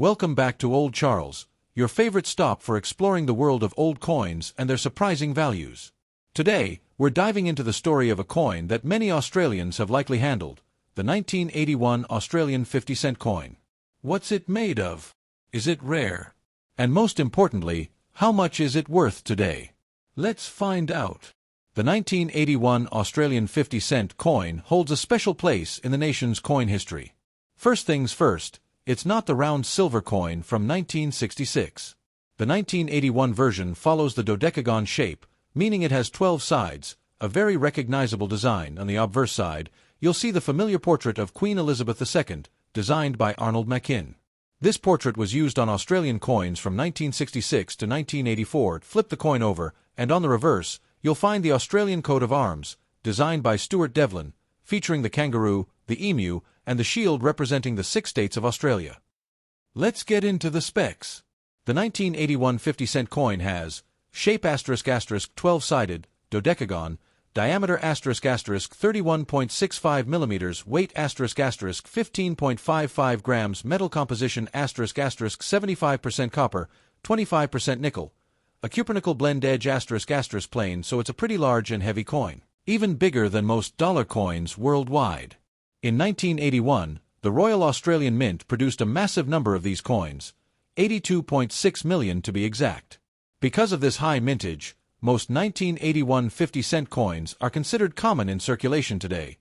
Welcome back to Old Charles, your favorite stop for exploring the world of old coins and their surprising values. Today, we're diving into the story of a coin that many Australians have likely handled, the 1981 Australian 50-cent coin. What's it made of? Is it rare? And most importantly, how much is it worth today? Let's find out. The 1981 Australian 50-cent coin holds a special place in the nation's coin history. First things first, it's not the round silver coin from 1966. The 1981 version follows the dodecagon shape, meaning it has 12 sides, a very recognizable design. On the obverse side, you'll see the familiar portrait of Queen Elizabeth II, designed by Arnold Machin. This portrait was used on Australian coins from 1966 to 1984. Flip the coin over, and on the reverse, you'll find the Australian coat of arms, designed by Stuart Devlin, featuring the kangaroo, the emu, and the shield representing the 6 states of Australia. Let's get into the specs. The 1981 50-cent coin has shape ** 12-sided, dodecagon, diameter ** 31.65 millimeters, weight ** 15.55 grams, metal composition ** 75% copper, 25% nickel, a cupronickel blend edge ** plain, so it's a pretty large and heavy coin, even bigger than most dollar coins worldwide. In 1981, the Royal Australian Mint produced a massive number of these coins, 82.6 million to be exact. Because of this high mintage, most 1981 50-cent coins are considered common in circulation today.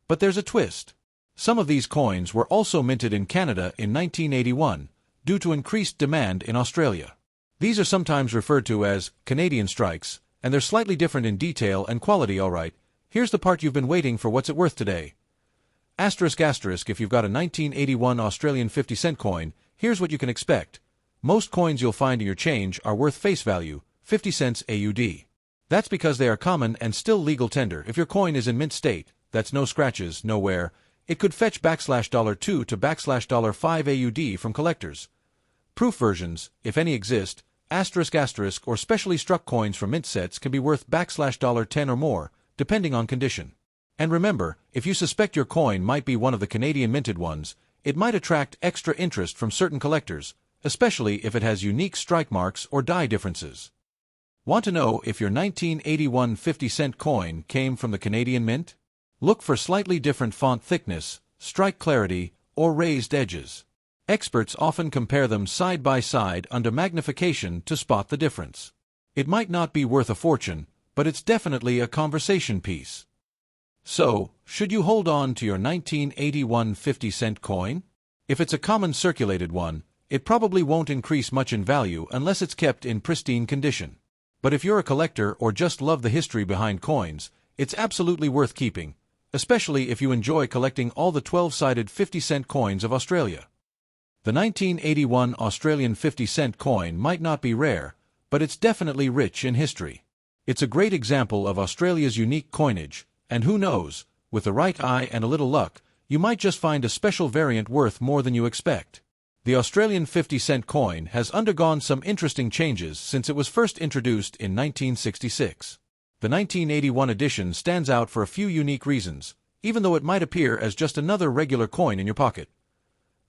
But there's a twist. Some of these coins were also minted in Canada in 1981, due to increased demand in Australia. These are sometimes referred to as Canadian strikes, and they're slightly different in detail and quality. Alright, here's the part you've been waiting for. What's it worth today? ***, if you've got a 1981 Australian 50-cent coin, here's what you can expect. Most coins you'll find in your change are worth face value, 50 cents AUD. That's because they are common and still legal tender. If your coin is in mint state, that's no scratches, no wear, it could fetch $2 to $5 AUD from collectors. Proof versions, if any exist, ***, or specially struck coins from mint sets can be worth $10 or more, depending on condition. And remember, if you suspect your coin might be one of the Canadian minted ones, it might attract extra interest from certain collectors, especially if it has unique strike marks or die differences. Want to know if your 1981 50-cent coin came from the Canadian Mint? Look for slightly different font thickness, strike clarity, or raised edges. Experts often compare them side by side under magnification to spot the difference. It might not be worth a fortune, but it's definitely a conversation piece. So, should you hold on to your 1981 50-cent coin? If it's a common circulated one, it probably won't increase much in value unless it's kept in pristine condition. But if you're a collector or just love the history behind coins, it's absolutely worth keeping, especially if you enjoy collecting all the 12-sided 50-cent coins of Australia. The 1981 Australian 50-cent coin might not be rare, but it's definitely rich in history. It's a great example of Australia's unique coinage, and who knows, with the right eye and a little luck, you might just find a special variant worth more than you expect. The Australian 50-cent coin has undergone some interesting changes since it was first introduced in 1966. The 1981 edition stands out for a few unique reasons, even though it might appear as just another regular coin in your pocket.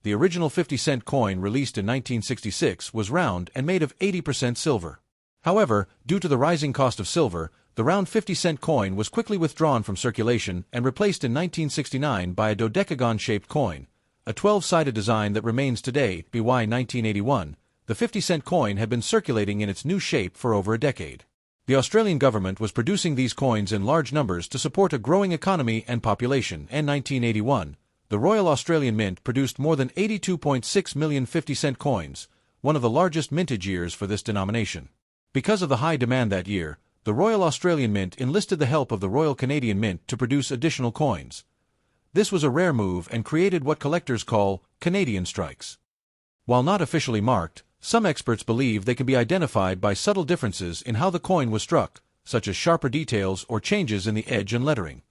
The original 50-cent coin released in 1966 was round and made of 80% silver. However, due to the rising cost of silver, the round 50-cent coin was quickly withdrawn from circulation and replaced in 1969 by a dodecagon-shaped coin, a 12-sided design that remains today. By 1981, the 50-cent coin had been circulating in its new shape for over a decade. The Australian government was producing these coins in large numbers to support a growing economy and population. In 1981, the Royal Australian Mint produced more than 82.6 million 50-cent coins, one of the largest mintage years for this denomination. Because of the high demand that year, the Royal Australian Mint enlisted the help of the Royal Canadian Mint to produce additional coins. This was a rare move and created what collectors call Canadian strikes. While not officially marked, some experts believe they can be identified by subtle differences in how the coin was struck, such as sharper details or changes in the edge and lettering.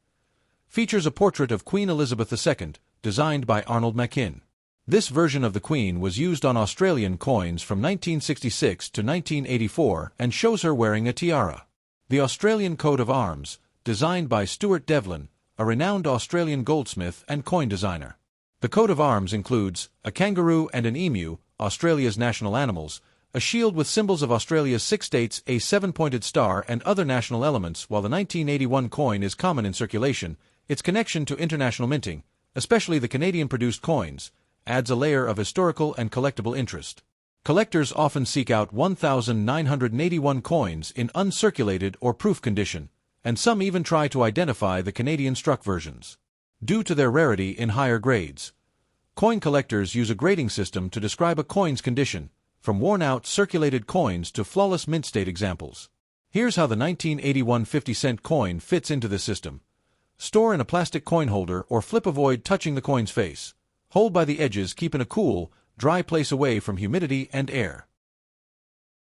Features a portrait of Queen Elizabeth II, designed by Arnold Machin. This version of the Queen was used on Australian coins from 1966 to 1984 and shows her wearing a tiara. The Australian coat of arms, designed by Stuart Devlin, a renowned Australian goldsmith and coin designer. The coat of arms includes a kangaroo and an emu, Australia's national animals, a shield with symbols of Australia's 6 states, a 7-pointed star, and other national elements. While the 1981 coin is common in circulation, its connection to international minting, especially the Canadian-produced coins, adds a layer of historical and collectible interest. Collectors often seek out 1,981 coins in uncirculated or proof condition, and some even try to identify the Canadian-struck versions. Due to their rarity in higher grades, coin collectors use a grading system to describe a coin's condition, from worn-out circulated coins to flawless mint-state examples. Here's how the 1981 50-cent coin fits into this system. Store in a plastic coin holder or flip. Avoid touching the coin's face. Hold by the edges. Keep in a cool, dry place away from humidity and air.